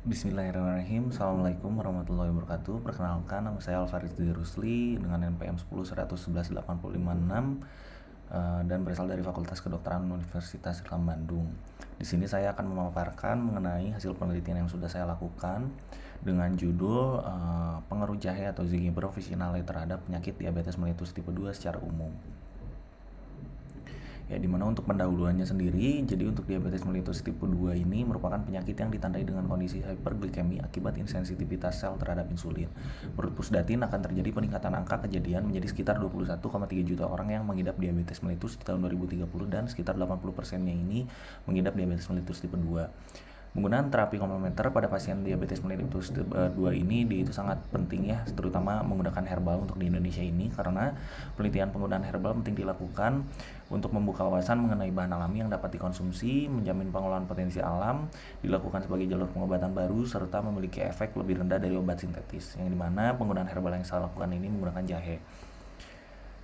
Bismillahirrahmanirrahim. Assalamualaikum warahmatullahi wabarakatuh. Perkenalkan, nama saya Alfarizdi Rusli dengan NPM 10 111 8056 dan berasal dari Fakultas Kedokteran Universitas Islam Bandung. Di sini saya akan memaparkan mengenai hasil penelitian yang sudah saya lakukan dengan judul pengaruh jahe atau Zingiber officinale terhadap penyakit diabetes mellitus tipe 2 secara umum. Ya, dimana untuk pendahuluannya sendiri, jadi untuk diabetes mellitus tipe 2 ini merupakan penyakit yang ditandai dengan kondisi hyperglikemi akibat insensitivitas sel terhadap insulin. Menurut Pusdatin akan terjadi peningkatan angka kejadian menjadi sekitar 21,3 juta orang yang mengidap diabetes mellitus di tahun 2030 dan sekitar 80%-nya ini mengidap diabetes mellitus tipe 2. Penggunaan terapi komplementer pada pasien diabetes mellitus tipe 2 ini itu sangat penting ya, terutama menggunakan herbal untuk di Indonesia ini, karena penelitian penggunaan herbal penting dilakukan untuk membuka wawasan mengenai bahan alami yang dapat dikonsumsi, menjamin pengelolaan potensi alam, dilakukan sebagai jalur pengobatan baru, serta memiliki efek lebih rendah dari obat sintetis, yang dimana penggunaan herbal yang saya lakukan ini menggunakan jahe.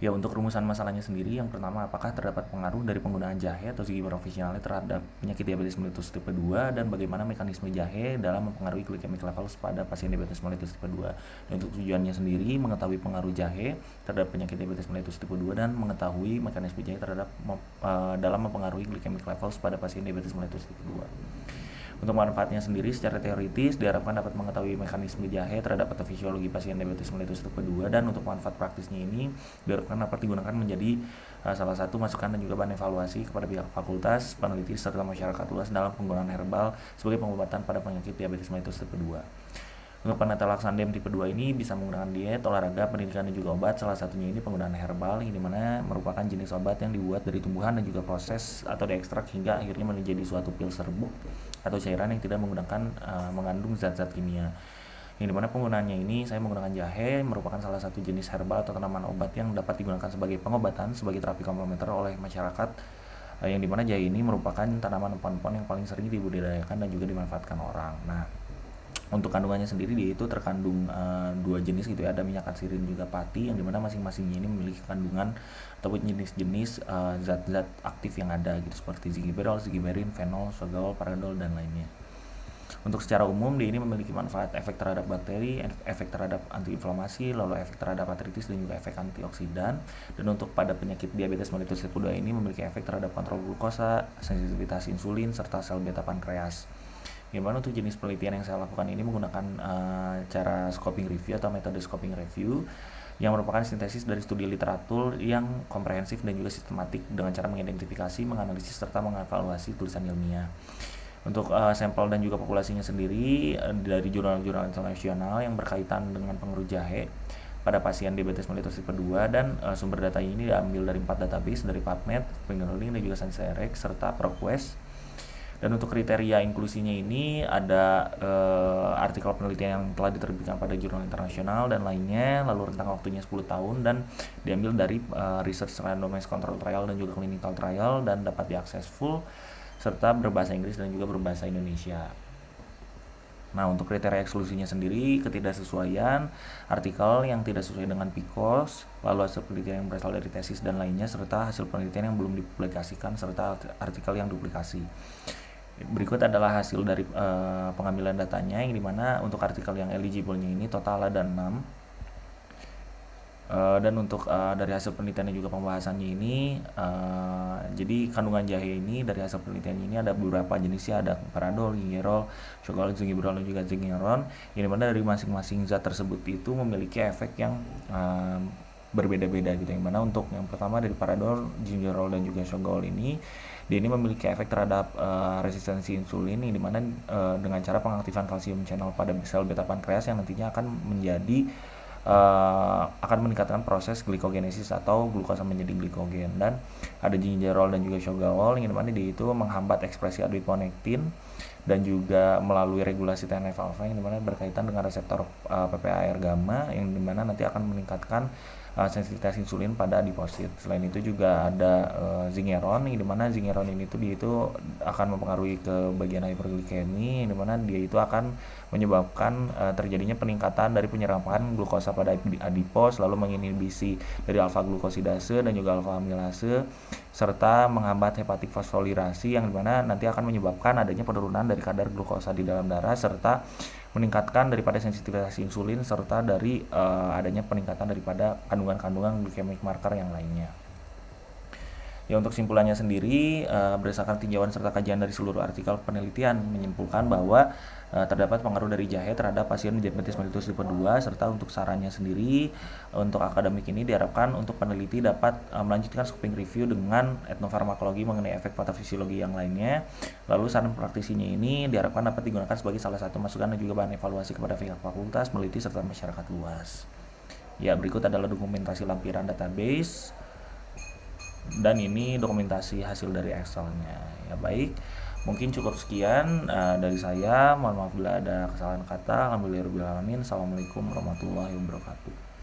Ya, untuk rumusan masalahnya sendiri, yang pertama, apakah terdapat pengaruh dari penggunaan jahe atau Zingiber officinale terhadap penyakit diabetes mellitus tipe 2 dan bagaimana mekanisme jahe dalam mempengaruhi glycemic levels pada pasien diabetes mellitus tipe 2. Dan untuk tujuannya sendiri, mengetahui pengaruh jahe terhadap penyakit diabetes mellitus tipe 2 dan mengetahui mekanisme jahe terhadap dalam mempengaruhi glycemic levels pada pasien diabetes mellitus tipe 2. Untuk manfaatnya sendiri, secara teoritis diharapkan dapat mengetahui mekanisme jahe terhadap patofisiologi pasien diabetes mellitus tipe 2, dan untuk manfaat praktisnya ini diharapkan dapat digunakan menjadi salah satu masukan dan juga bahan evaluasi kepada pihak fakultas, peneliti, serta masyarakat luas dalam penggunaan herbal sebagai pengobatan pada penyakit diabetes mellitus tipe 2. Untuk penata laksanaan tipe 2 ini bisa menggunakan diet, olahraga, pendidikan, dan juga obat. Salah satunya ini penggunaan herbal, yang dimana merupakan jenis obat yang dibuat dari tumbuhan dan juga proses atau diekstrak hingga akhirnya menjadi suatu pil serbuk atau cairan yang tidak mengandung zat-zat kimia. Yang dimana penggunaannya ini saya menggunakan jahe, merupakan salah satu jenis herbal atau tanaman obat yang dapat digunakan sebagai pengobatan, sebagai terapi komplementer oleh masyarakat, yang dimana jahe ini merupakan tanaman pohon-pohon yang paling sering dibudidayakan dan juga dimanfaatkan orang. Nah, untuk kandungannya sendiri dia itu terkandung dua jenis gitu ya, ada minyak atsirin juga pati, yang dimana masing-masingnya ini memiliki kandungan ataupun jenis-jenis zat-zat aktif yang ada gitu, seperti zingiberol, zigiberin, fenol, sogaol, paradol, dan lainnya. Untuk secara umum dia ini memiliki manfaat efek terhadap bakteri, efek terhadap antiinflamasi, lalu efek terhadap artritis, dan juga efek antioksidan. Dan untuk pada penyakit diabetes mellitus tipe 2 ini memiliki efek terhadap kontrol glukosa, sensitivitas insulin, serta sel beta pankreas. Gimana untuk jenis penelitian yang saya lakukan ini menggunakan cara scoping review atau metode scoping review, yang merupakan sintesis dari studi literatur yang komprehensif dan juga sistematik dengan cara mengidentifikasi, menganalisis, serta mengevaluasi tulisan ilmiah. Untuk sampel dan juga populasinya sendiri dari jurnal-jurnal internasional yang berkaitan dengan pengaruh jahe pada pasien diabetes mellitus tipe 2, dan sumber data ini diambil dari 4 database, dari PubMed, Fingerlink, dan juga ScienceRx, serta ProQuest. Dan untuk kriteria inklusinya ini ada artikel penelitian yang telah diterbitkan pada jurnal internasional dan lainnya, lalu rentang waktunya 10 tahun, dan diambil dari research randomized control trial dan juga clinical trial, dan dapat diakses full serta berbahasa Inggris dan juga berbahasa Indonesia. Nah, untuk kriteria eksklusinya sendiri, ketidaksesuaian, artikel yang tidak sesuai dengan PCOS, lalu hasil penelitian yang berasal dari tesis dan lainnya, serta hasil penelitian yang belum dipublikasikan, serta artikel yang duplikasi. Berikut adalah hasil dari pengambilan datanya, yang dimana untuk artikel yang eligible-nya ini total ada 6. Dan untuk dari hasil penelitian dan juga pembahasannya ini, jadi kandungan jahe ini dari hasil penelitian ini ada beberapa jenisnya, ada paradol, gingerol, sogaol, zingiberol, dan juga zingeron, yang dimana dari masing-masing zat tersebut itu memiliki efek yang berbeda-beda gitu. Yang mana untuk yang pertama dari paradol, gingerol, dan juga sogaol ini, dia ini memiliki efek terhadap resistensi insulin, yang dimana dengan cara pengaktifan kalsium channel pada sel beta pankreas yang nantinya akan meningkatkan proses glikogenesis atau glukosa menjadi glikogen. Dan ada gingerol dan juga sogaol, yang dimana dia itu menghambat ekspresi adiponektin dan juga melalui regulasi TNF-alpha, yang dimana berkaitan dengan reseptor PPAR gamma, yang dimana nanti akan meningkatkan sensitivitas insulin pada adiposit. Selain itu juga ada zingeron, yang dimana zingeron ini tuh dia itu akan mempengaruhi ke bagian hiperglikemi, yang dimana dia itu akan menyebabkan terjadinya peningkatan dari penyerapan glukosa pada adipos, lalu menginhibisi dari alfa glukosidase dan juga alfa amilase, serta menghambat hepatik fosforilasi yang dimana nanti akan menyebabkan adanya penurunan dari kadar glukosa di dalam darah serta meningkatkan daripada sensitivitas insulin serta dari adanya peningkatan daripada kandungan-kandungan glycemic marker yang lainnya. Ya, untuk simpulannya sendiri, berdasarkan tinjauan serta kajian dari seluruh artikel penelitian menyimpulkan bahwa terdapat pengaruh dari jahe terhadap pasien diabetes mellitus tipe 2, serta untuk sarannya sendiri untuk akademik ini diharapkan untuk peneliti dapat melanjutkan scoping review dengan etnofarmakologi mengenai efek patofisiologi yang lainnya. Lalu saran praktisinya ini diharapkan dapat digunakan sebagai salah satu masukan dan juga bahan evaluasi kepada pihak fakultas, peneliti serta masyarakat luas. Ya, berikut adalah dokumentasi lampiran database. Dan ini dokumentasi hasil dari Excel-nya. Ya, baik, mungkin cukup sekian dari saya. Mohon maaf bila ada kesalahan kata. Alhamdulillahirabbil alamin. Assalamualaikum warahmatullahi wabarakatuh.